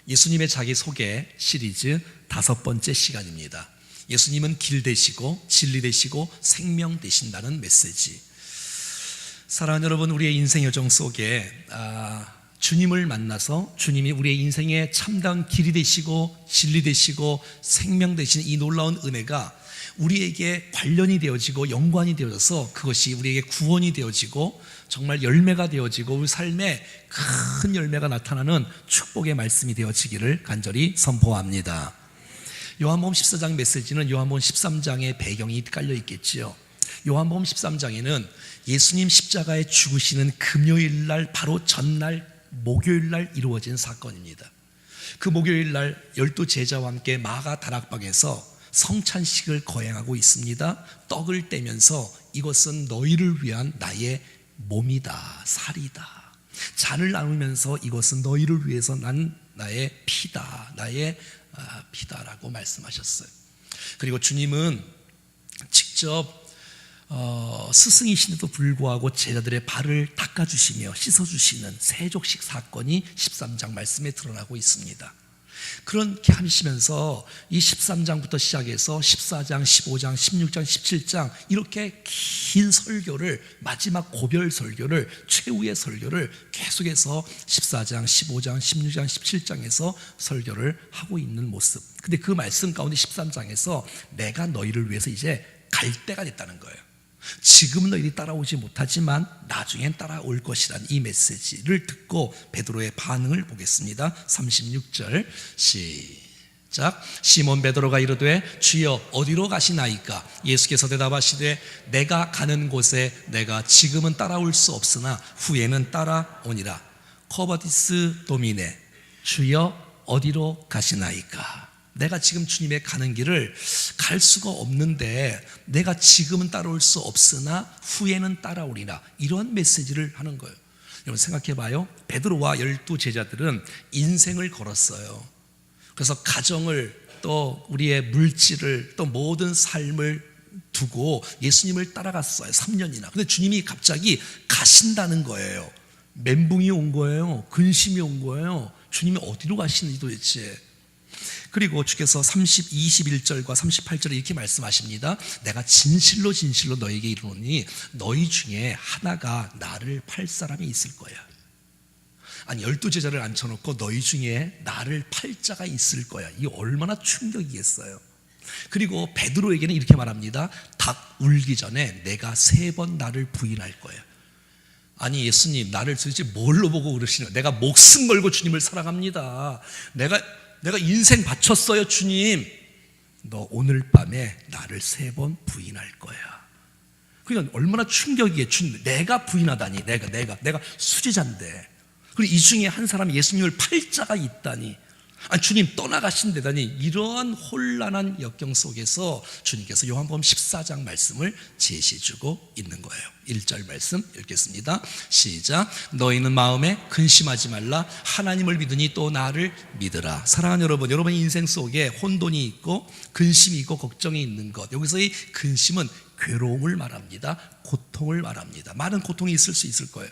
예수님의 자기소개 시리즈 5번째 시간입니다. 예수님은 길 되시고 진리 되시고 생명 되신다는 메시지. 사랑하는 여러분, 우리의 인생 여정 속에 주님을 만나서 주님이 우리의 인생의 참다운 길이 되시고 진리 되시고 생명 되시는 이 놀라운 은혜가 우리에게 관련이 되어지고 연관이 되어져서 그것이 우리에게 구원이 되어지고 정말 열매가 되어지고 우리 삶에 큰 열매가 나타나는 축복의 말씀이 되어지기를 간절히 선포합니다. 요한복음 14장 메시지는 요한복음 13장의 배경이 깔려 있겠지요. 요한복음 13장에는 예수님 십자가에 죽으시는 금요일날 바로 전날 목요일날 이루어진 사건입니다. 그 목요일날 12제자와 함께 마가 다락방에서 성찬식을 거행하고 있습니다. 떡을 떼면서 이것은 너희를 위한 나의 몸이다, 살이다. 잔을 나누면서 이것은 너희를 위해서 난 나의 피다, 나의 피다라고 말씀하셨어요. 그리고 주님은 직접 스승이신데도 불구하고 제자들의 발을 닦아주시며 씻어주시는 세족식 사건이 13장 말씀에 드러나고 있습니다. 그렇게 하시면서 이 13장부터 시작해서 14장, 15장, 16장, 17장 이렇게 긴 설교를, 마지막 고별 설교를, 최후의 설교를 계속해서 14장, 15장, 16장, 17장에서 설교를 하고 있는 모습. 근데 그 말씀 가운데 13장에서 내가 너희를 위해서 이제 갈 때가 됐다는 거예요. 지금은 너희들이 따라오지 못하지만 나중엔 따라올 것이라는 이 메시지를 듣고 베드로의 반응을 보겠습니다. 36절 시작. 시몬 베드로가 이르되 주여 어디로 가시나이까? 예수께서 대답하시되 내가 가는 곳에 내가 지금은 따라올 수 없으나 후에는 따라오니라. 커버디스 도미네, 주여 어디로 가시나이까? 내가 지금 주님의 가는 길을 갈 수가 없는데 내가 지금은 따라올 수 없으나 후에는 따라오리라. 이런 메시지를 하는 거예요. 여러분 생각해 봐요. 베드로와 12제자들은 인생을 걸었어요. 그래서 가정을 또 우리의 물질을 또 모든 삶을 두고 예수님을 따라갔어요. 3년이나. 근데 주님이 갑자기 가신다는 거예요. 멘붕이 온 거예요. 근심이 온 거예요. 주님이 어디로 가시는지 도대체. 그리고 주께서 21절과 38절에 이렇게 말씀하십니다. 내가 진실로 진실로 너에게 이르노니 너희 중에 하나가 나를 팔 사람이 있을 거야. 아니 12제자를 앉혀놓고 너희 중에 나를 팔 자가 있을 거야. 이게 얼마나 충격이겠어요. 그리고 베드로에게는 이렇게 말합니다. 닭 울기 전에 내가 3번 나를 부인할 거야. 아니 예수님, 나를 도대체 뭘로 보고 그러시는 거예요? 내가 목숨 걸고 주님을 사랑합니다. 내가 인생 바쳤어요. 주님, 너 오늘 밤에 나를 3번 부인할 거야. 그러니까 얼마나 충격이에요. 주님, 내가 부인하다니. 내가 수제자인데. 그리고 이 중에 한 사람이 예수님을 팔 자가 있다니. 아니 주님 떠나가신다니. 이러한 혼란한 역경 속에서 주님께서 요한복음 14장 말씀을 제시해주고 있는 거예요. 1절 말씀 읽겠습니다. 시작. 너희는 마음에 근심하지 말라. 하나님을 믿으니 또 나를 믿으라. 사랑하는 여러분, 여러분의 인생 속에 혼돈이 있고 근심이 있고 걱정이 있는 것, 여기서 이 근심은 괴로움을 말합니다. 고통을 말합니다. 많은 고통이 있을 수 있을 거예요.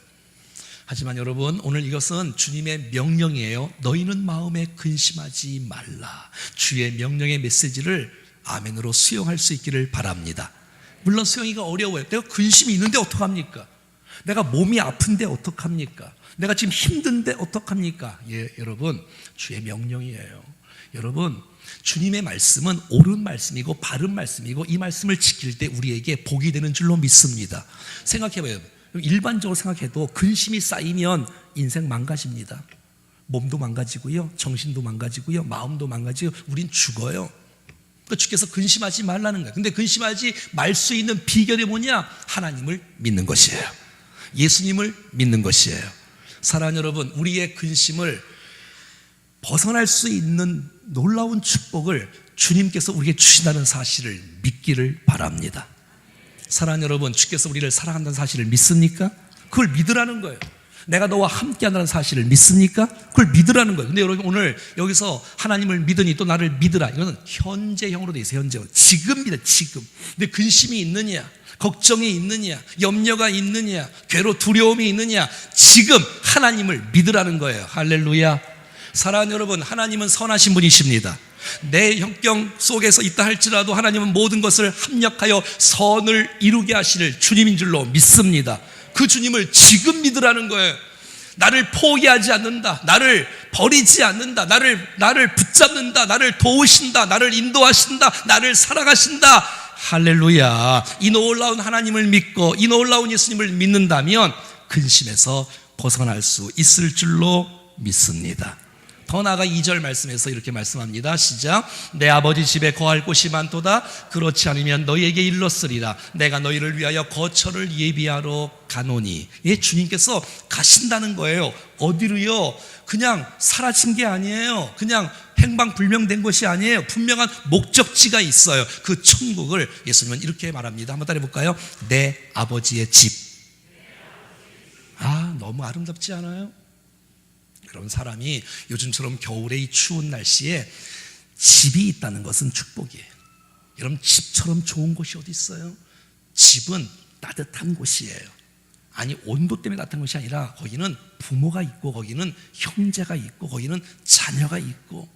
하지만 여러분, 오늘 이것은 주님의 명령이에요. 너희는 마음에 근심하지 말라. 주의 명령의 메시지를 아멘으로 수용할 수 있기를 바랍니다. 물론 수용하기가 어려워요. 내가 근심이 있는데 어떡합니까? 내가 몸이 아픈데 어떡합니까? 내가 지금 힘든데 어떡합니까? 예, 여러분, 주의 명령이에요. 여러분, 주님의 말씀은 옳은 말씀이고 바른 말씀이고 이 말씀을 지킬 때 우리에게 복이 되는 줄로 믿습니다. 생각해봐요. 일반적으로 생각해도 근심이 쌓이면 인생 망가집니다. 몸도 망가지고요, 정신도 망가지고요, 마음도 망가지고 우린 죽어요. 그러니까 주께서 근심하지 말라는 거예요. 근데 근심하지 말 수 있는 비결이 뭐냐? 하나님을 믿는 것이에요. 예수님을 믿는 것이에요. 사랑하는 여러분, 우리의 근심을 벗어날 수 있는 놀라운 축복을 주님께서 우리에게 주신다는 사실을 믿기를 바랍니다. 사랑하는 여러분, 주께서 우리를 사랑한다는 사실을 믿습니까? 그걸 믿으라는 거예요. 내가 너와 함께한다는 사실을 믿습니까? 그걸 믿으라는 거예요. 근데 여러분, 오늘 여기서 하나님을 믿으니 또 나를 믿으라, 이거는 현재형으로 돼 있어요. 현재형. 지금 믿어, 지금. 근데 근심이 있느냐, 걱정이 있느냐, 염려가 있느냐, 두려움이 있느냐, 지금 하나님을 믿으라는 거예요. 할렐루야. 사랑하는 여러분, 하나님은 선하신 분이십니다. 내 형경 속에서 있다 할지라도 하나님은 모든 것을 합력하여 선을 이루게 하시는 주님인 줄로 믿습니다. 그 주님을 지금 믿으라는 거예요. 나를 포기하지 않는다, 나를 버리지 않는다, 나를 붙잡는다, 나를 도우신다, 나를 인도하신다, 나를 사랑하신다. 할렐루야. 이 놀라운 하나님을 믿고 이 놀라운 예수님을 믿는다면 근심에서 벗어날 수 있을 줄로 믿습니다. 더 나아가 2절 말씀에서 이렇게 말씀합니다. 시작. 내 아버지 집에 거할 곳이 많도다. 그렇지 않으면 너희에게 일렀으리라. 내가 너희를 위하여 거처를 예비하러 가노니. 예, 주님께서 가신다는 거예요. 어디로요? 그냥 사라진 게 아니에요. 그냥 행방불명된 것이 아니에요. 분명한 목적지가 있어요. 그 천국을 예수님은 이렇게 말합니다. 한번 따라해 볼까요? 내 아버지의 집. 아, 너무 아름답지 않아요? 그런 사람이 요즘처럼 겨울에 이 추운 날씨에 집이 있다는 것은 축복이에요. 여러분, 집처럼 좋은 곳이 어디 있어요? 집은 따뜻한 곳이에요. 아니, 온도 때문에 따뜻한 것이 아니라 거기는 부모가 있고 거기는 형제가 있고 거기는 자녀가 있고.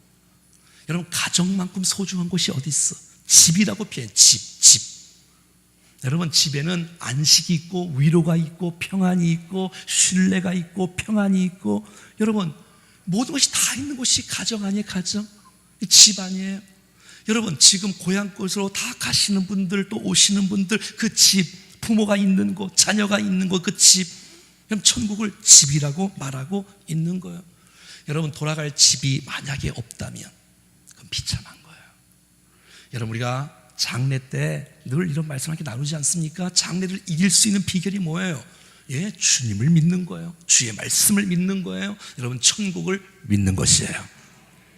여러분, 가정만큼 소중한 곳이 어디 있어? 집이라고 표현해. 집. 여러분, 집에는 안식이 있고 위로가 있고 평안이 있고 신뢰가 있고 평안이 있고, 여러분, 모든 것이 다 있는 곳이 가정 아니에요? 가정? 집 아니에요? 여러분, 지금 고향 곳으로 다 가시는 분들, 또 오시는 분들, 그 집, 부모가 있는 곳, 자녀가 있는 곳, 그 집, 그럼 천국을 집이라고 말하고 있는 거예요. 여러분, 돌아갈 집이 만약에 없다면 그건 비참한 거예요. 여러분, 우리가 장례 때 늘 이런 말씀을 이렇게 나누지 않습니까? 장례를 이길 수 있는 비결이 뭐예요? 예, 주님을 믿는 거예요. 주의 말씀을 믿는 거예요. 여러분, 천국을 믿는 것이에요.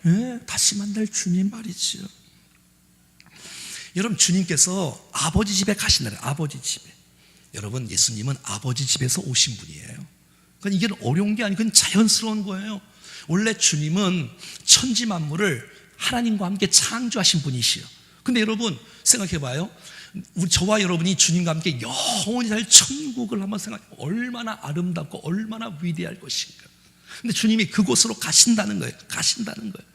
예, 다시 만날 주님 말이지요. 여러분, 주님께서 아버지 집에 가신다는, 아버지 집에. 여러분, 예수님은 아버지 집에서 오신 분이에요. 그러니까 이게 어려운 게 아니고 그건 자연스러운 거예요. 원래 주님은 천지 만물을 하나님과 함께 창조하신 분이시요. 근데 여러분, 생각해봐요. 저와 여러분이 주님과 함께 영원히 살 천국을 한번 생각해. 얼마나 아름답고 얼마나 위대할 것인가. 근데 주님이 그곳으로 가신다는 거예요. 가신다는 거예요.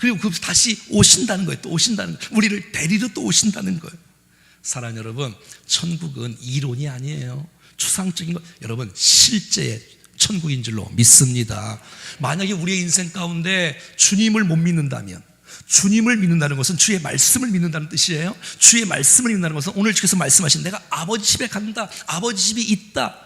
그리고 그 다시 오신다는 거예요. 또 오신다는 거예요. 우리를 데리러 또 오신다는 거예요. 사랑하는 여러분, 천국은 이론이 아니에요. 추상적인 것. 여러분, 실제의 천국인 줄로 믿습니다. 만약에 우리의 인생 가운데 주님을 못 믿는다면, 주님을 믿는다는 것은 주의 말씀을 믿는다는 뜻이에요. 주의 말씀을 믿는다는 것은 오늘 주께서 말씀하신 내가 아버지 집에 간다, 아버지 집이 있다.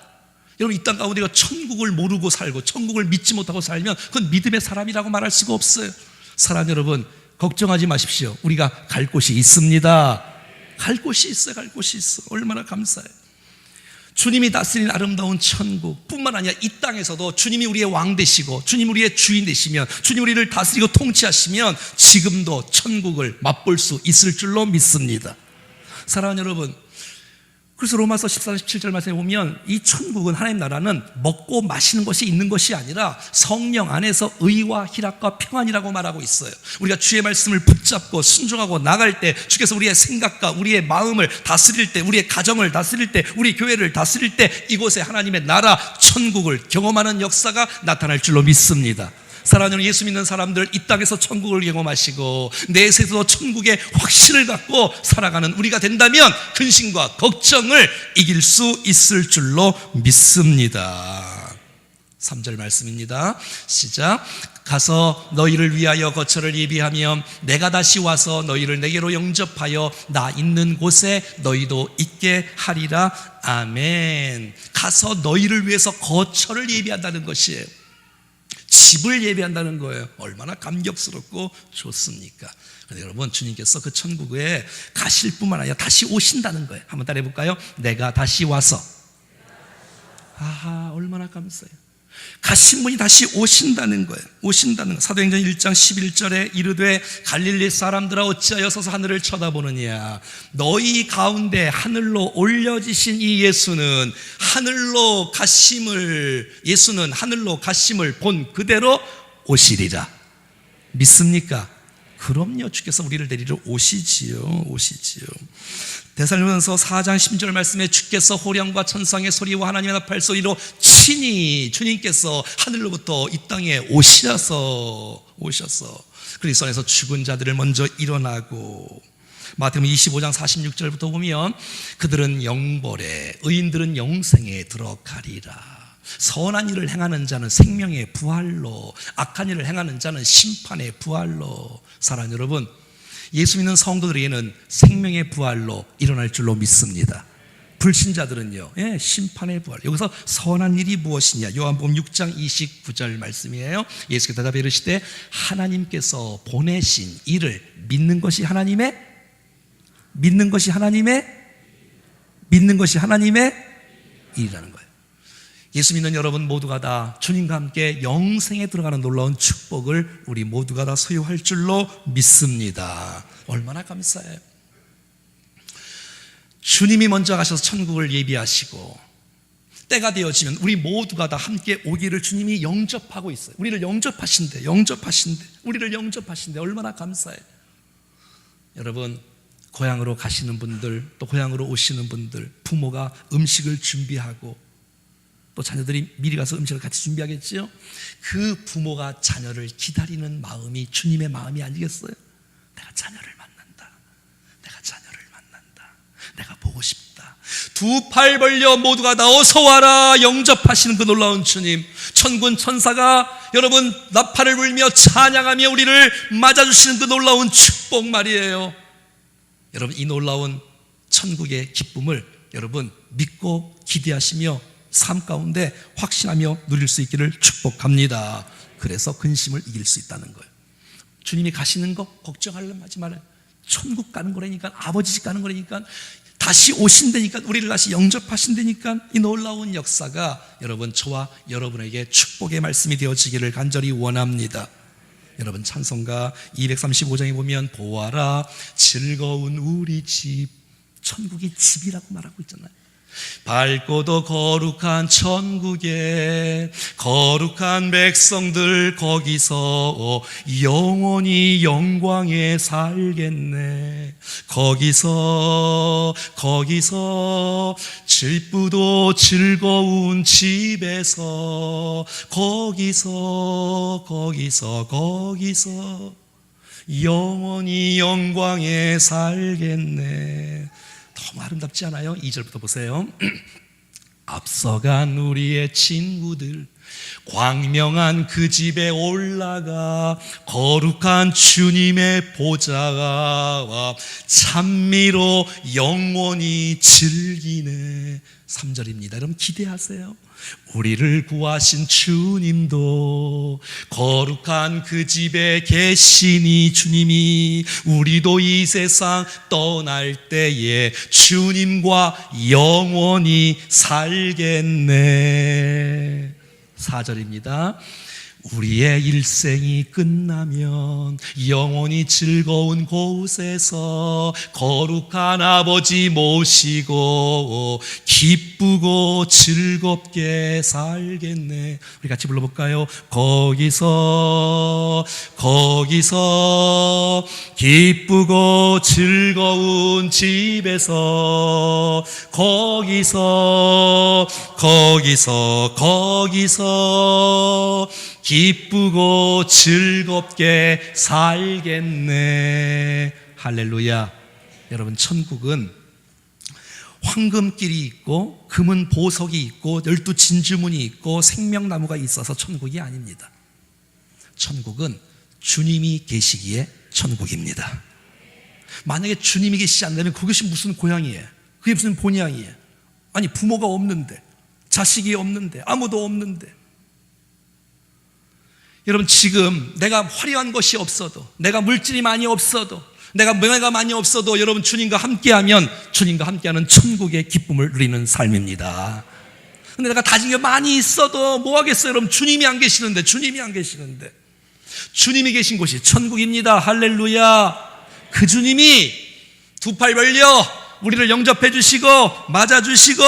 여러분, 이 땅 가운데 천국을 모르고 살고 천국을 믿지 못하고 살면 그건 믿음의 사람이라고 말할 수가 없어요. 사랑하는 여러분, 걱정하지 마십시오. 우리가 갈 곳이 있습니다. 갈 곳이 있어요. 갈 곳이 있어. 얼마나 감사해요. 주님이 다스리는 아름다운 천국 뿐만 아니라 이 땅에서도 주님이 우리의 왕 되시고 주님이 우리의 주인 되시면, 주님이 우리를 다스리고 통치하시면 지금도 천국을 맛볼 수 있을 줄로 믿습니다. 사랑하는 여러분, 그래서 로마서 14장 17절 말씀에 보면 이 천국은, 하나님 나라는 먹고 마시는 것이 있는 것이 아니라 성령 안에서 의와 희락과 평안이라고 말하고 있어요. 우리가 주의 말씀을 붙잡고 순종하고 나갈 때 주께서 우리의 생각과 우리의 마음을 다스릴 때, 우리의 가정을 다스릴 때, 우리 교회를 다스릴 때 이곳에 하나님의 나라 천국을 경험하는 역사가 나타날 줄로 믿습니다. 사랑하는 예수 믿는 사람들, 이 땅에서 천국을 경험하시고 내세에서 천국의 확신을 갖고 살아가는 우리가 된다면 근심과 걱정을 이길 수 있을 줄로 믿습니다. 3절 말씀입니다. 시작. 가서 너희를 위하여 거처를 예비하며 내가 다시 와서 너희를 내게로 영접하여 나 있는 곳에 너희도 있게 하리라. 아멘. 가서 너희를 위해서 거처를 예비한다는 것이에요. 집을 예비한다는 거예요. 얼마나 감격스럽고 좋습니까? 그런데 여러분, 주님께서 그 천국에 가실 뿐만 아니라 다시 오신다는 거예요. 한번 따라해 볼까요? 내가 다시 와서. 아하, 얼마나 감사해요. 가신 분이 다시 오신다는 거예요. 오신다는 거. 사도행전 1장 11절에 이르되 갈릴리 사람들아 어찌하여 서서 하늘을 쳐다보느냐. 너희 가운데 하늘로 올려지신 이 예수는 하늘로 가심을 본 그대로 오시리라. 믿습니까? 그럼요. 주께서 우리를 데리러 오시지요. 데살로니가서 4장 10절 말씀에 주께서 호령과 천상의 소리와 하나님의 나팔 소리로 친히 주님께서 하늘로부터 이 땅에 오셔서 그리스도 안에서 죽은 자들을 먼저 일어나고, 마태복음 25장 46절부터 보면 그들은 영벌에, 의인들은 영생에 들어가리라. 선한 일을 행하는 자는 생명의 부활로, 악한 일을 행하는 자는 심판의 부활로. 사랑하는 여러분, 예수 믿는 성도들에게는 생명의 부활로 일어날 줄로 믿습니다. 불신자들은요, 심판의 부활. 여기서 선한 일이 무엇이냐? 요한복음 6장 29절 말씀이에요. 예수께서 대답해 이르시되 하나님께서 보내신 이를 믿는 것이 하나님의 일이라는 거예요. 예수 믿는 여러분 모두가 다 주님과 함께 영생에 들어가는 놀라운 축복을 우리 모두가 다 소유할 줄로 믿습니다. 얼마나 감사해요. 주님이 먼저 가셔서 천국을 예비하시고 때가 되어지면 우리 모두가 다 함께 오기를 주님이 영접하고 있어요. 우리를 영접하신대. 얼마나 감사해요. 여러분, 고향으로 가시는 분들, 또 고향으로 오시는 분들, 부모가 음식을 준비하고 또 자녀들이 미리 가서 음식을 같이 준비하겠지요. 그 부모가 자녀를 기다리는 마음이 주님의 마음이 아니겠어요? 내가 자녀를 만난다. 내가 보고 싶다. 두 팔 벌려 모두가 다 어서 와라 영접하시는 그 놀라운 주님. 천군 천사가 여러분 나팔을 불며 찬양하며 우리를 맞아주시는 그 놀라운 축복 말이에요. 여러분, 이 놀라운 천국의 기쁨을 여러분 믿고 기대하시며 삶 가운데 확신하며 누릴 수 있기를 축복합니다. 그래서 근심을 이길 수 있다는 거예요. 주님이 가시는 거 걱정하려면 하지 말아요. 천국 가는 거라니까, 아버지 집 가는 거라니까, 다시 오신다니까, 우리를 다시 영접하신다니까. 이 놀라운 역사가 여러분 저와 여러분에게 축복의 말씀이 되어지기를 간절히 원합니다. 여러분, 찬송가 235장에 보면 보아라 즐거운 우리 집, 천국이 집이라고 말하고 있잖아요. 밝고도 거룩한 천국에 거룩한 백성들 거기서 영원히 영광에 살겠네. 거기서 질부도 즐거운 집에서 거기서 영원히 영광에 살겠네. 너무 아름답지 않아요? 2절부터 보세요. 앞서간 우리의 친구들 광명한 그 집에 올라가 거룩한 주님의 보좌와 찬미로 영원히 즐기네. 3절입니다. 여러분 기대하세요. 우리를 구하신 주님도 거룩한 그 집에 계시니 주님이 우리도 이 세상 떠날 때에 주님과 영원히 살겠네. 4절입니다. 우리의 일생이 끝나면 영원히 즐거운 곳에서 거룩한 아버지 모시고 기쁘고 즐겁게 살겠네. 우리 같이 불러볼까요? 거기서 기쁘고 즐거운 집에서 거기서 기쁘고 즐겁게 살겠네. 할렐루야. 여러분, 천국은 황금길이 있고 금은 보석이 있고 12 진주문이 있고 생명나무가 있어서 천국이 아닙니다. 천국은 주님이 계시기에 천국입니다. 만약에 주님이 계시지 않다면 그것이 무슨 고향이에요? 그게 무슨 본향이에요? 아니, 부모가 없는데, 자식이 없는데, 아무도 없는데. 여러분, 지금 내가 화려한 것이 없어도, 내가 물질이 많이 없어도, 내가 명예가 많이 없어도 여러분 주님과 함께하면 주님과 함께하는 천국의 기쁨을 누리는 삶입니다. 근데 내가 가진 게 많이 있어도 뭐 하겠어요? 여러분, 주님이 안 계시는데 주님이 계신 곳이 천국입니다. 할렐루야. 그 주님이 두 팔 벌려 우리를 영접해 주시고 맞아 주시고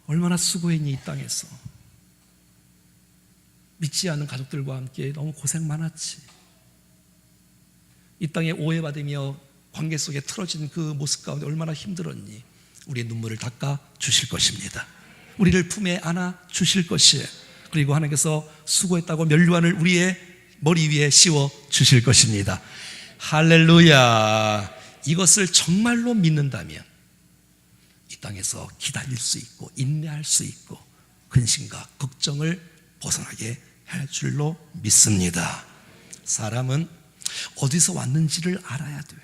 얼마나 수고했니 이 땅에서. 믿지 않는 가족들과 함께 너무 고생 많았지. 이 땅에 오해받으며 관계 속에 틀어진 그 모습 가운데 얼마나 힘들었니? 우리의 눈물을 닦아 주실 것입니다. 우리를 품에 안아 주실 것이에요. 그리고 하나님께서 수고했다고 면류관을 우리의 머리 위에 씌워 주실 것입니다. 할렐루야. 이것을 정말로 믿는다면 이 땅에서 기다릴 수 있고 인내할 수 있고 근심과 걱정을 벗어나게 할 줄로 믿습니다. 사람은 어디서 왔는지를 알아야 돼요.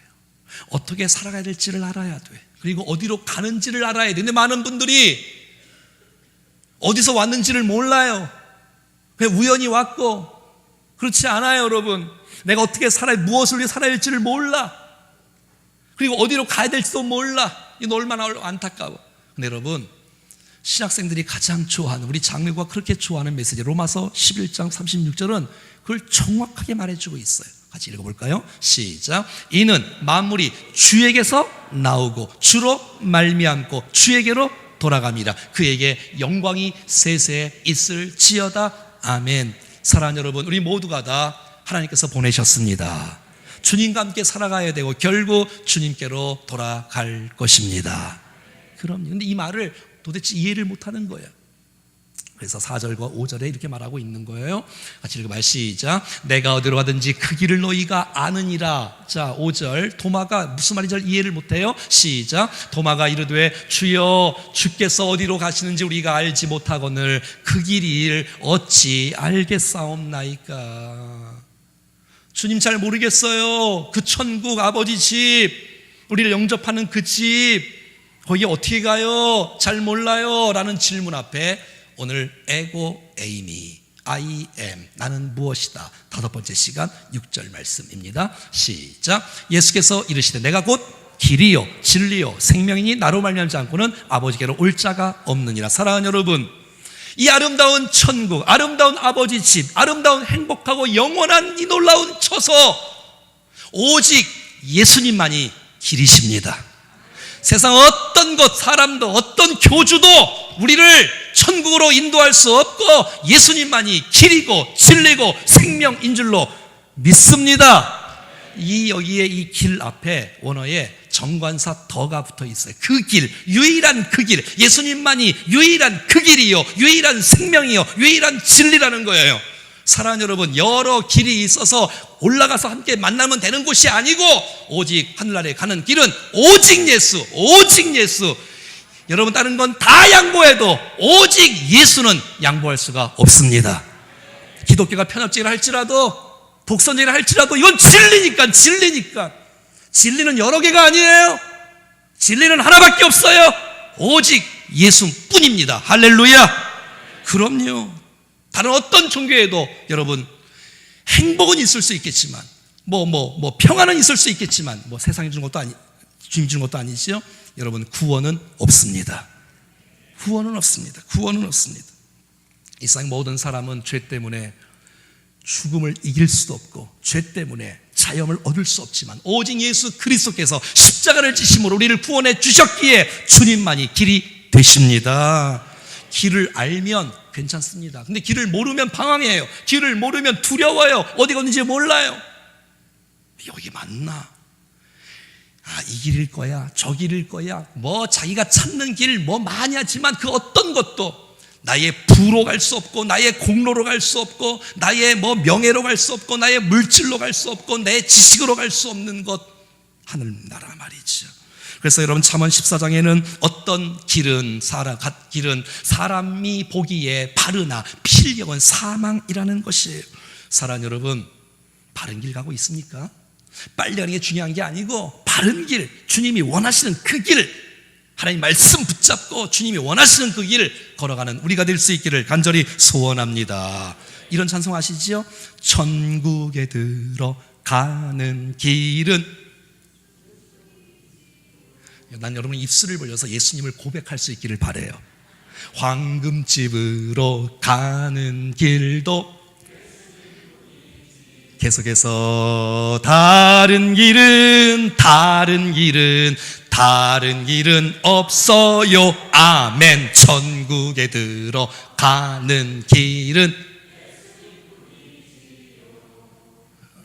어떻게 살아가야 될지를 알아야 돼. 그리고 어디로 가는지를 알아야 돼. 근데 많은 분들이 어디서 왔는지를 몰라요. 그냥 우연히 왔고, 그렇지 않아요, 여러분. 내가 어떻게 살아야, 무엇을 위해 살아야 할지를 몰라. 그리고 어디로 가야 될지도 몰라. 이거 얼마나 안타까워. 근데 여러분, 신학생들이 가장 좋아하는, 우리 장로가 그렇게 좋아하는 메시지, 로마서 11장 36절은 그걸 정확하게 말해주고 있어요. 같이 읽어볼까요? 시작. 이는 만물이 주에게서 나오고 주로 말미암고 주에게로 돌아갑니다. 그에게 영광이 세세 있을지어다. 아멘. 사랑하는 여러분, 우리 모두가 다 하나님께서 보내셨습니다. 주님과 함께 살아가야 되고 결국 주님께로 돌아갈 것입니다. 그럼요. 근데 이 말을 도대체 이해를 못하는 거예요. 그래서 4절과 5절에 이렇게 말하고 있는 거예요. 같이 읽어봐요. 시작. 내가 어디로 가든지 그 길을 너희가 아느니라. 자, 5절. 도마가 무슨 말인지 이해를 못해요. 시작. 도마가 이르되 주여 주께서 어디로 가시는지 우리가 알지 못하거늘 그 길을 어찌 알겠사옵나이까. 주님 잘 모르겠어요. 그 천국 아버지 집, 우리를 영접하는 그 집, 거기 어떻게 가요? 잘 몰라요. 라는 질문 앞에 오늘 에고 에이미, I am, 나는 무엇이다. 5번째 시간 6절 말씀입니다. 시작. 예수께서 이르시되 내가 곧 길이요 진리요 생명이니 나로 말미암지 않고는 아버지께로 올 자가 없느니라. 사랑하는 여러분, 이 아름다운 천국, 아름다운 아버지 집, 아름다운 행복하고 영원한 이 놀라운 처소, 오직 예수님만이 길이십니다. 세상 어떤 것, 사람도, 어떤 교주도 우리를 천국으로 인도할 수 없고 예수님만이 길이고 진리고 생명인 줄로 믿습니다. 여기에 이 길 앞에 원어에 정관사 더가 붙어 있어요. 그 길, 유일한 그 길, 예수님만이 유일한 그 길이요, 유일한 생명이요, 유일한 진리라는 거예요. 사랑하는 여러분, 여러 길이 있어서 올라가서 함께 만나면 되는 곳이 아니고 오직 하늘나라에 가는 길은 오직 예수, 오직 예수. 여러분, 다른 건 다 양보해도 오직 예수는 양보할 수가 없습니다. 기독교가 편협적이라 할지라도, 독선적이라 할지라도 이건 진리니까. 진리는 여러 개가 아니에요. 진리는 하나밖에 없어요. 오직 예수뿐입니다. 할렐루야. 그럼요. 다른 어떤 종교에도 여러분 행복은 있을 수 있겠지만, 평안은 있을 수 있겠지만, 세상이 주는 것도 주님 주는 것도 아니지요. 여러분, 구원은 없습니다. 구원은 없습니다. 구원은 없습니다. 이 세상 모든 사람은 죄 때문에 죽음을 이길 수도 없고 죄 때문에 자염을 얻을 수 없지만 오직 예수 그리스도께서 십자가를 지심으로 우리를 구원해 주셨기에 주님만이 길이 되십니다. 길을 알면 괜찮습니다. 근데 길을 모르면 방황해요. 길을 모르면 두려워요. 어디 갔는지 몰라요. 여기 맞나? 이 길일 거야, 저 길일 거야, 자기가 찾는 길 많이 하지만 그 어떤 것도 나의 부로 갈 수 없고 나의 공로로 갈 수 없고 나의 명예로 갈 수 없고 나의 물질로 갈 수 없고 내 지식으로 갈 수 없는 것, 하늘나라 말이죠. 그래서 여러분, 잠언 14장에는 어떤 길은 사람이 보기에 바르나 필경은 사망이라는 것이에요. 사랑하는 여러분, 바른 길 가고 있습니까? 빨리 가는 게 중요한 게 아니고 바른 길, 주님이 원하시는 그 길, 하나님 말씀 붙잡고 주님이 원하시는 그 길을 걸어가는 우리가 될 수 있기를 간절히 소원합니다. 이런 찬송 아시지요? 천국에 들어가는 길은, 난 여러분 입술을 벌려서 예수님을 고백할 수 있기를 바라요. 황금집으로 가는 길도 계속해서 다른 길은 없어요. 아멘. 천국에 들어가는 길은,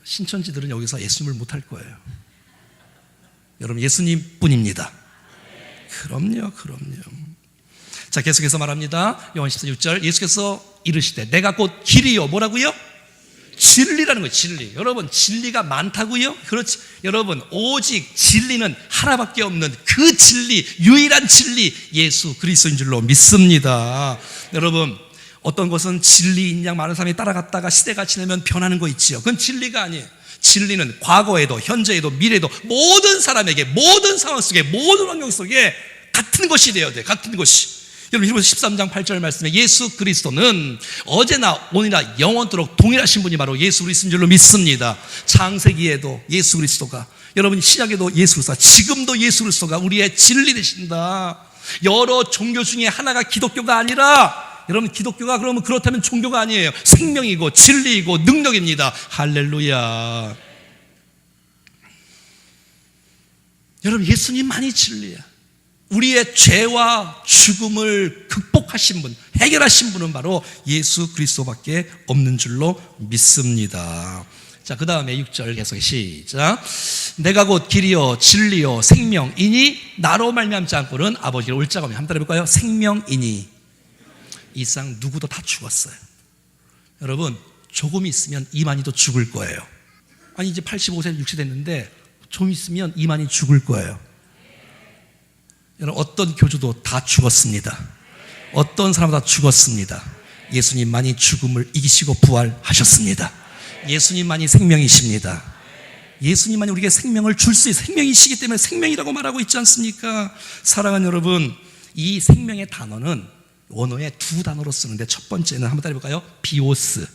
신천지들은 여기서 예수님을 못할 거예요. 여러분 예수님 뿐입니다. 그럼요. 자, 계속해서 말합니다. 요한 14:6절 예수께서 이르시되 내가 곧 길이요 뭐라고요? 진리라는 거예요. 진리. 여러분 진리가 많다고요? 그렇지. 여러분 오직 진리는 하나밖에 없는 그 진리, 유일한 진리 예수 그리스도인 줄로 믿습니다. 여러분 어떤 것은 진리인 양 많은 사람이 따라갔다가 시대가 지나면 변하는 거 있지요. 그건 진리가 아니에요. 진리는 과거에도 현재에도 미래에도 모든 사람에게 모든 상황 속에 모든 환경 속에 같은 것이 되어야 돼요. 같은 것이. 여러분 히브리서 13장 8절 말씀에 예수 그리스도는 어제나 오늘이나 영원토록 동일하신 분이 바로 예수 그리스도인 줄로 믿습니다. 창세기에도 예수 그리스도가, 여러분 시작에도 예수 그리스도가, 지금도 예수 그리스도가 우리의 진리 되신다. 여러 종교 중에 하나가 기독교가 아니라, 여러분 기독교가 그러면 그렇다면 종교가 아니에요. 생명이고 진리이고 능력입니다. 할렐루야. 여러분 예수님만이 진리야. 우리의 죄와 죽음을 극복하신 분, 해결하신 분은 바로 예수 그리스도밖에 없는 줄로 믿습니다. 자, 그 다음에 6절 계속 시작. 내가 곧 길이요 진리요 생명이니 나로 말미암지 않고는 아버지를 올 자가 없느니라. 한번 따라해볼까요? 생명이니. 이 세상 누구도 다 죽었어요. 여러분 조금 있으면 이만희도 죽을 거예요. 아니 이제 85세 60세 됐는데 좀 있으면 이만희 죽을 거예요. 여러분 어떤 교주도 다 죽었습니다. 어떤 사람도 다 죽었습니다. 예수님만이 죽음을 이기시고 부활하셨습니다. 예수님만이 생명이십니다. 예수님만이 우리에게 생명을 줄 수 있어요. 생명이시기 때문에 생명이라고 말하고 있지 않습니까? 사랑하는 여러분, 이 생명의 단어는 원어에 두 단어로 쓰는데 첫 번째는 한번 따라해볼까요? 비오스.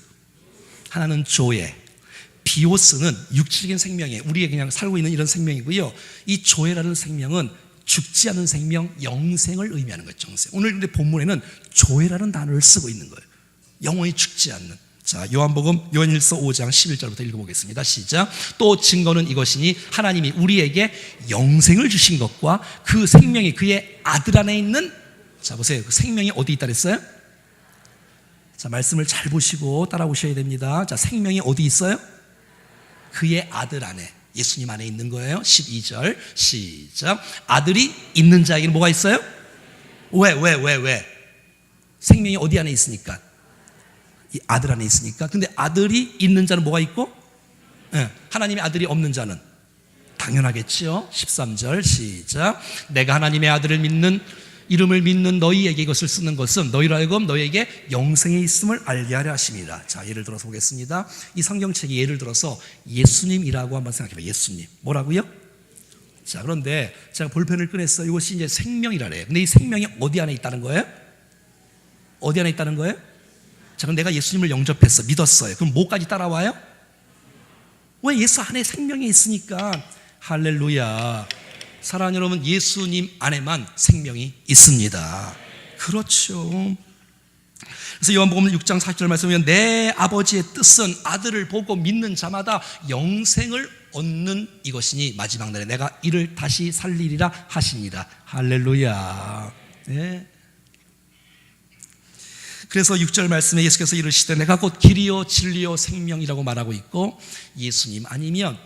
하나는 조에. 비오스는 육체적인 생명이에요. 우리의 그냥 살고 있는 이런 생명이고요. 이 조에라는 생명은 죽지 않은 생명, 영생을 의미하는 거죠. 영생. 오늘 근데 본문에는 조에라는 단어를 쓰고 있는 거예요. 영원히 죽지 않는. 자, 요한복음 요한일서 5장 11절부터 읽어보겠습니다. 시작. 또 증거는 이것이니 하나님이 우리에게 영생을 주신 것과 그 생명이 그의 아들 안에 있는, 자 보세요. 그 생명이 어디 있다 그랬어요? 자, 말씀을 잘 보시고 따라오셔야 됩니다. 자, 생명이 어디 있어요? 그의 아들 안에, 예수님 안에 있는 거예요. 12절 시작. 아들이 있는 자에게는 뭐가 있어요? 왜? 생명이 어디 안에 있으니까? 이 아들 안에 있으니까. 근데 아들이 있는 자는 뭐가 있고? 하나님의 아들이 없는 자는? 당연하겠죠. 13절 시작. 내가 하나님의 아들을 믿는, 이름을 믿는 너희에게 이것을 쓰는 것은 너희로 하여금 너희에게 영생이 있음을 알게 하려 하심이라. 자, 예를 들어서 보겠습니다. 이 성경책이 예를 들어서 예수님이라고 한번 생각해봐요. 예수님 뭐라고요? 자, 그런데 제가 볼펜을 꺼냈어요. 이것이 이제 생명이라래요. 근데 이 생명이 어디 안에 있다는 거예요? 어디 안에 있다는 거예요? 자, 그럼 내가 예수님을 영접했어, 믿었어요. 그럼 뭐까지 따라와요? 왜? 예수 안에 생명이 있으니까. 할렐루야. 사랑하는 여러분, 예수님 안에만 생명이 있습니다. 그렇죠. 그래서 요한복음 6장 40절 말씀에 보면 내 아버지의 뜻은 아들을 보고 믿는 자마다 영생을 얻는 이것이니 마지막 날에 내가 이를 다시 살리리라 하시니라. 할렐루야. 네. 그래서 6절 말씀에 예수께서 이르시되 내가 곧 길이요 진리요 생명이라고 말하고 있고, 예수님 아니면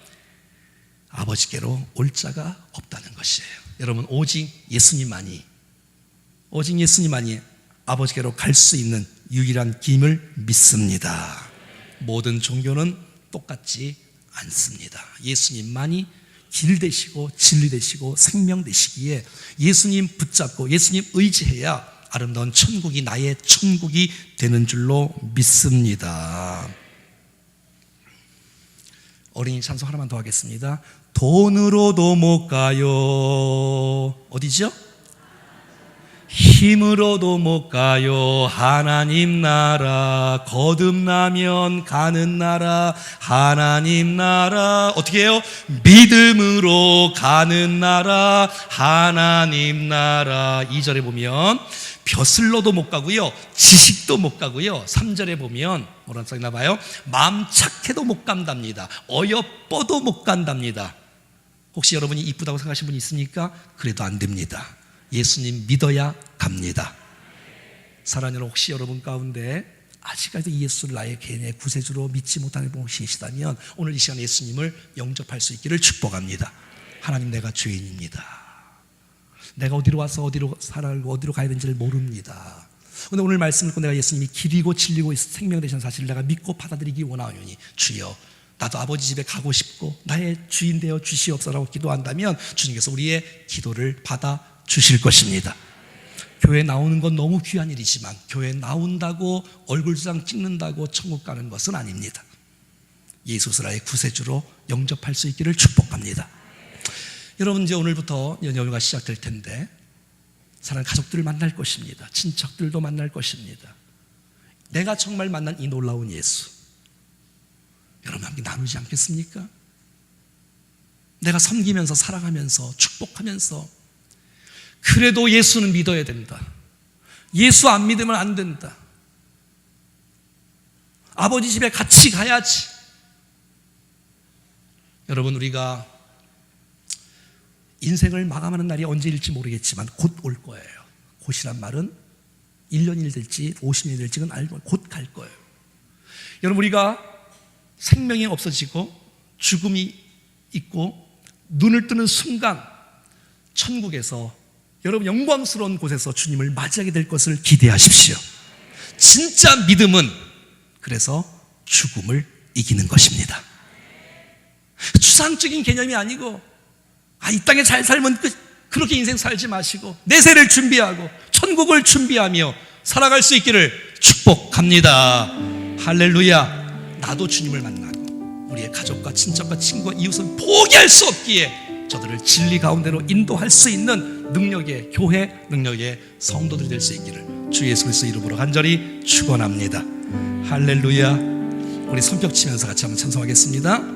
아버지께로 올 자가 없다는 것이에요. 여러분 오직 예수님만이 아버지께로 갈 수 있는 유일한 길을 믿습니다. 모든 종교는 똑같지 않습니다. 예수님만이 길 되시고 진리 되시고 생명 되시기에 예수님 붙잡고 예수님 의지해야 아름다운 천국이 나의 천국이 되는 줄로 믿습니다. 어린이 찬송 하나만 더 하겠습니다. 돈으로도 못 가요. 어디죠? 힘으로도 못 가요. 하나님 나라. 거듭나면 가는 나라. 하나님 나라. 어떻게 해요? 믿음으로 가는 나라. 하나님 나라. 2절에 보면 벼슬로도 못 가고요, 지식도 못 가고요, 3절에 보면 뭐라고 써있나 봐요? 마음 착해도 못 간답니다. 어여뻐도 못 간답니다. 혹시 여러분이 이쁘다고 생각하시는 분이 있습니까? 그래도 안 됩니다. 예수님 믿어야 갑니다. 사랑하는 여러분, 혹시 여러분 가운데 아직까지 예수를 나의 개인의 구세주로 믿지 못하는 분이 계시다면 오늘 이 시간 예수님을 영접할 수 있기를 축복합니다. 하나님, 내가 죄인입니다. 내가 어디로 와서 어디로 살고 어디로 가야 되는지를 모릅니다. 근데 오늘 말씀 듣고 내가 예수님이 길이고 진리고 생명 되시는 사실을 내가 믿고 받아들이기 원하오니 주여, 나도 아버지 집에 가고 싶고 나의 주인 되어 주시옵소서라고 기도한다면 주님께서 우리의 기도를 받아 주실 것입니다. 교회 나오는 건 너무 귀한 일이지만 교회 나온다고 얼굴 도장 찍는다고 천국 가는 것은 아닙니다. 예수스라의 구세주로 영접할 수 있기를 축복합니다. 여러분, 이제 오늘부터 연휴가 시작될 텐데 사랑하는 가족들을 만날 것입니다. 친척들도 만날 것입니다. 내가 정말 만난 이 놀라운 예수, 여러분 함께 나누지 않겠습니까? 내가 섬기면서 사랑하면서 축복하면서, 그래도 예수는 믿어야 된다. 예수 안 믿으면 안 된다. 아버지 집에 같이 가야지. 여러분, 우리가 인생을 마감하는 날이 언제일지 모르겠지만 곧 올 거예요. 곧이란 말은 1년이 될지 50년이 될지는 알고 곧 갈 거예요. 여러분, 우리가 생명이 없어지고 죽음이 있고 눈을 뜨는 순간 천국에서 여러분 영광스러운 곳에서 주님을 맞이하게 될 것을 기대하십시오. 진짜 믿음은 그래서 죽음을 이기는 것입니다. 추상적인 개념이 아니고 이 땅에 잘 살면 그렇게 인생 살지 마시고 내세를 준비하고 천국을 준비하며 살아갈 수 있기를 축복합니다. 할렐루야. 나도 주님을 만나고 우리의 가족과 친척과 친구와 이웃을 포기할 수 없기에 저들을 진리 가운데로 인도할 수 있는 능력의 교회, 능력의 성도들이 될 수 있기를 주 예수 그리스도 이름으로 간절히 축원합니다. 할렐루야. 우리 손뼉 치면서 같이 한번 찬송하겠습니다.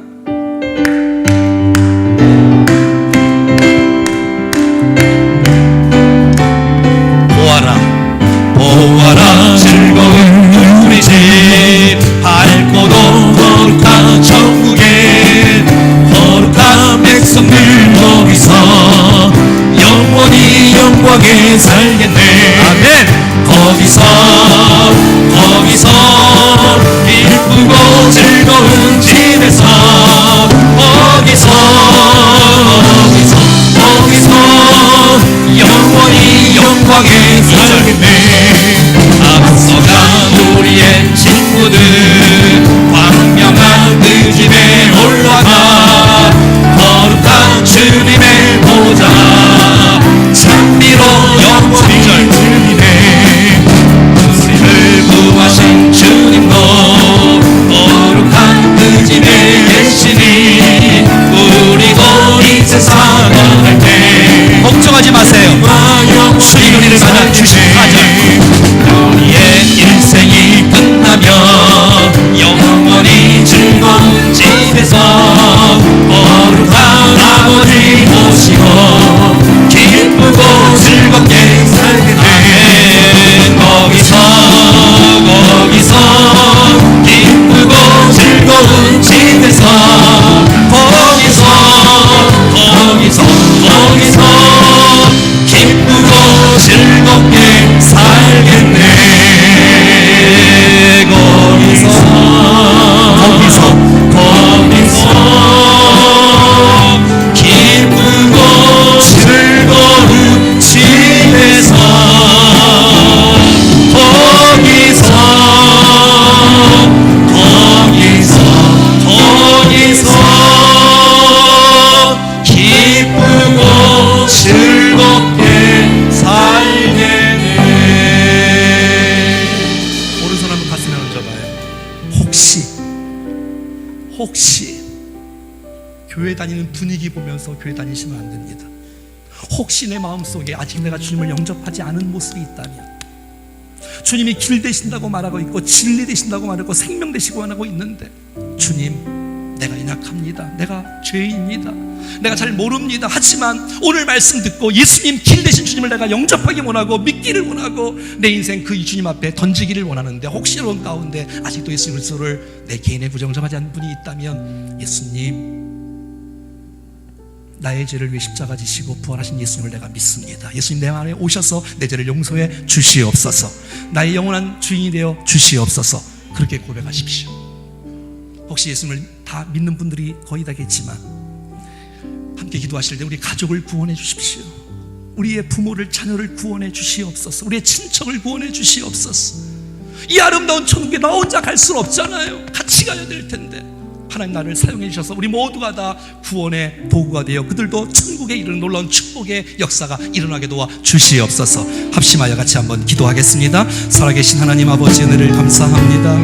보아라 즐거운 우리 집, 밝고도 거룩한 천국에 거룩한 백성들 거기서 영원히 영광에 살겠네. 아멘. 거기서 기쁘고 즐거운 집에서 거기서 영원히 영광에 살겠네. 앞서간 우리의 친구들 광명한 그 집에 올라가 거룩한 주님의 보좌 찬미로 영원히 들리네. 우리를 구하신 주님도 거룩한 그 집에 계시니 우리도 이 세상 떠날 때 걱정하지 마세요. 주님 우리를 만나 주시하자. 우리의 인생이 끝나면 영원히 즐거운 집에서 거룩한 아버지 모시고 기쁘고 즐겁게 살겠네. 거기서 기쁘고 즐거운 집에서 거기서 기쁘고 즐겁게 살겠네. 거기서 기쁘고 즐거운 집에서 기쁘고 즐겁게 살겠네. 오른손 한번 가슴에 얹어봐요. 혹시 교회 다니는 분위기 보면서 교회 다니시면 안 됩니다. 혹시 내 마음속에 아직 내가 주님을 영접하지 않은 모습이 있다면, 주님이 길 되신다고 말하고 있고 진리 되신다고 말하고 생명 되시고 말하고 있는데, 주님 내가 연약합니다, 내가 죄인입니다, 내가 잘 모릅니다, 하지만 오늘 말씀 듣고 예수님 길 되신 주님을 내가 영접하기 원하고 믿기를 원하고 내 인생 그 주님 앞에 던지기를 원하는데, 혹시 여러분 가운데 아직도 예수 그리스도를 내 개인의 구원 영접하지 않은 분이 있다면, 예수님 나의 죄를 위해 십자가 지시고 부활하신 예수님을 내가 믿습니다. 예수님 내 안에 오셔서 내 죄를 용서해 주시옵소서. 나의 영원한 주인이 되어 주시옵소서. 그렇게 고백하십시오. 혹시 예수님을 다 믿는 분들이 거의 다겠지만 함께 기도하실 때 우리 가족을 구원해 주십시오. 우리의 부모를, 자녀를 구원해 주시옵소서. 우리의 친척을 구원해 주시옵소서. 이 아름다운 천국에 나 혼자 갈 수는 없잖아요. 같이 가야 될 텐데 하나님 나를 사용해 주셔서 우리 모두가 다 구원의 도구가 되어 그들도 천국에 이르는 놀라운 축복의 역사가 일어나게 도와 주시옵소서. 합심하여 같이 한번 기도하겠습니다. 살아계신 하나님 아버지, 은혜를 감사합니다.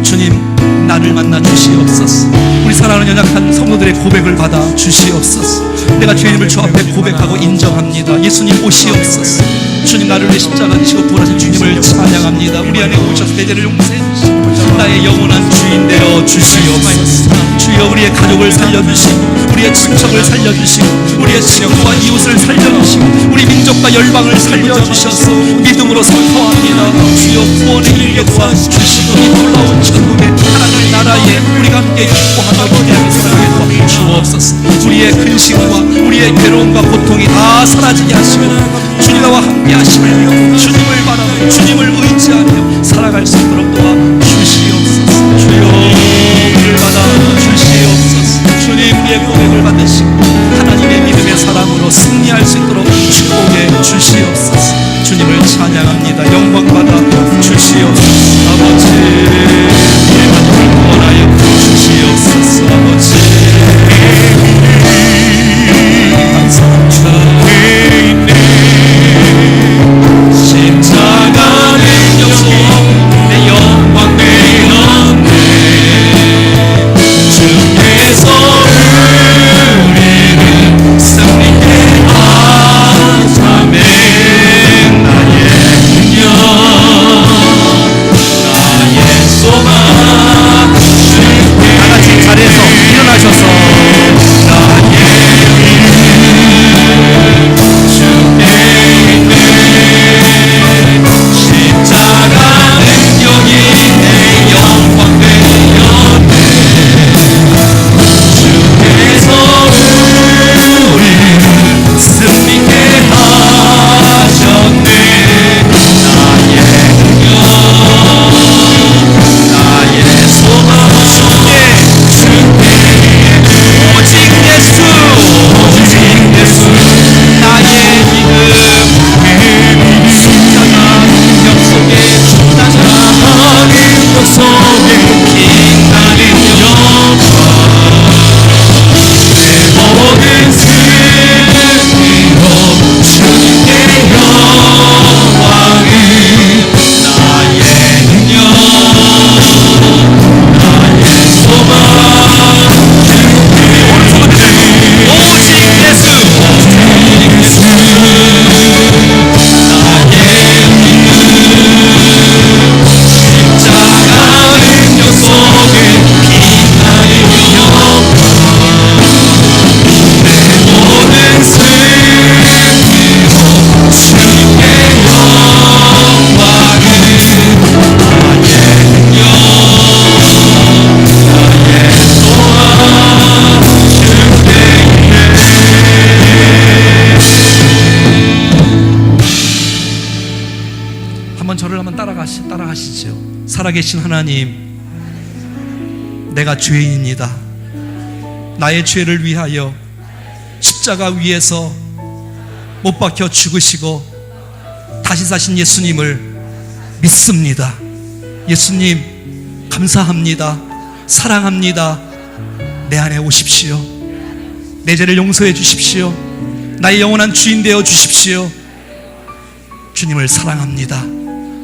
주님, 나를 만나 주시옵소서. 우리 사랑하는 연약한 성도들의 고백을 받아 주시옵소서. 내가 주님을 주 앞에 고백하고 인정합니다. 예수님 오시옵소서. 주님, 나를 위해 십자가 지시고 부활하신 주님을 찬양합니다. 우리 안에 오셔서 대제를 용서해 주시고 나의 영원한 주인 되어 주시옵소서. 주여, 우리의 가족을 살려주시고 우리의 친척을 살려주시고 우리의 친구와 이웃을 살려주시고 우리 민족과 열방을 살려주셔서 믿음으로 선포합니다. 주여, 구원의 일에 도와주시고 이 놀라운 천국의 하나님의 나라에 우리가 함께 기뻐하며 기대하며 살아가게 주옵소서. 우리의 근심과 우리의 괴로움과 고통이 다 사라지게 하시고 주님과 함께 하심을 주님을 바라고 주님을 의지하며 살아갈 수 있도록 도와주시옵소서. 주여, 우리를 받아 주시옵소서. 주님, 우리의 고백을 받으시고 하나님의 믿음의 사랑으로 승리할 수 있도록 축복해 주시옵소서. 주님을 찬양합니다. 영광 받아 주시옵소서. 아버지, 우리의 가족을 구원하여 주시옵소서. 아버지, 감사합니다. 십자가 내 영광, 내 영광 되었네. 주께서 우리를 승리케 하사매. 나의 능력, 나의 소망, 주께 다같이 자리에서 일어나셔서 나의 십자가 능력이 내 영광 되었네. 주께서 우리를 승리케 하셨네. 나의 능력, 나의 소망, 주께 오직 예수, 오직 예수. 나의 믿음, 십자가 능력 속에 빛나는 능력 속에 빛나는 영광. 내 모든 승리로 주님께 영광을. 나의 능력, 나의 소망, 오직 예수, 오직 예수. 나의 믿음, 십자가 능력 속에 빛나는 영광. 내 모든 승리로 주님께 영광을. 나의 능력, 나의 소망, 주께 한번 저를 한번 따라가시죠. 살아계신 하나님, 내가 죄인입니다. 나의 죄를 위하여 십자가 위에서 못 박혀 죽으시고 다시 사신 예수님을 믿습니다. 예수님, 감사합니다. 사랑합니다. 내 안에 오십시오. 내 죄를 용서해 주십시오. 나의 영원한 주인 되어 주십시오. 주님을 사랑합니다.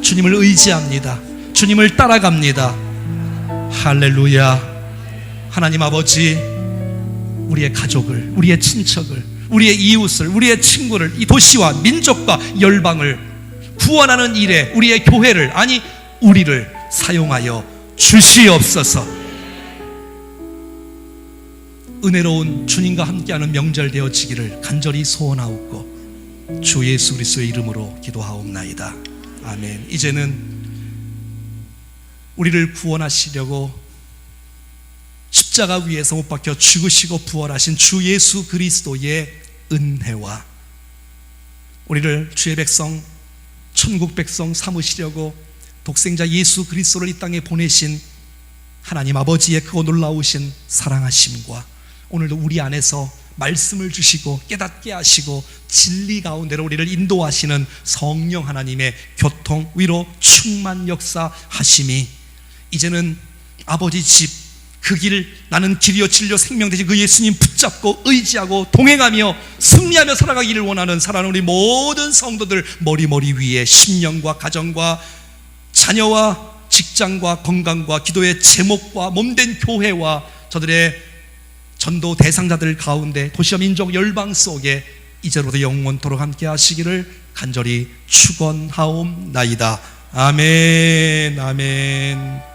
주님을 의지합니다. 주님을 따라갑니다. 할렐루야. 하나님 아버지, 우리의 가족을, 우리의 친척을, 우리의 이웃을, 우리의 친구를, 이 도시와 민족과 열방을 구원하는 일에 우리의 교회를, 아니 우리를 사용하여 주시옵소서. 은혜로운 주님과 함께하는 명절 되어지기를 간절히 소원하옵고 주 예수 그리스도의 이름으로 기도하옵나이다. 아멘. 이제는 우리를 구원하시려고 십자가 위에서 못 박혀 죽으시고 부활하신 주 예수 그리스도의 은혜와 우리를 주의 백성, 천국 백성 삼으시려고 독생자 예수 그리스도를 이 땅에 보내신 하나님 아버지의 크고 놀라우신 사랑하심과 오늘도 우리 안에서 말씀을 주시고 깨닫게 하시고 진리 가운데로 우리를 인도하시는 성령 하나님의 교통, 위로, 충만 역사하심이 이제는 아버지 집 그 길, 나는 길이요 진리요 생명 되신 그 예수님 붙잡고 의지하고 동행하며 승리하며 살아가기를 원하는 사랑하는 우리 모든 성도들 머리 위에 심령과 가정과 자녀와 직장과 건강과 기도의 제목과 몸된 교회와 저들의 전도 대상자들 가운데 도시와 민족 열방 속에 이제로부터 영원토록 함께 하시기를 간절히 축원하옵나이다. 아멘. 아멘.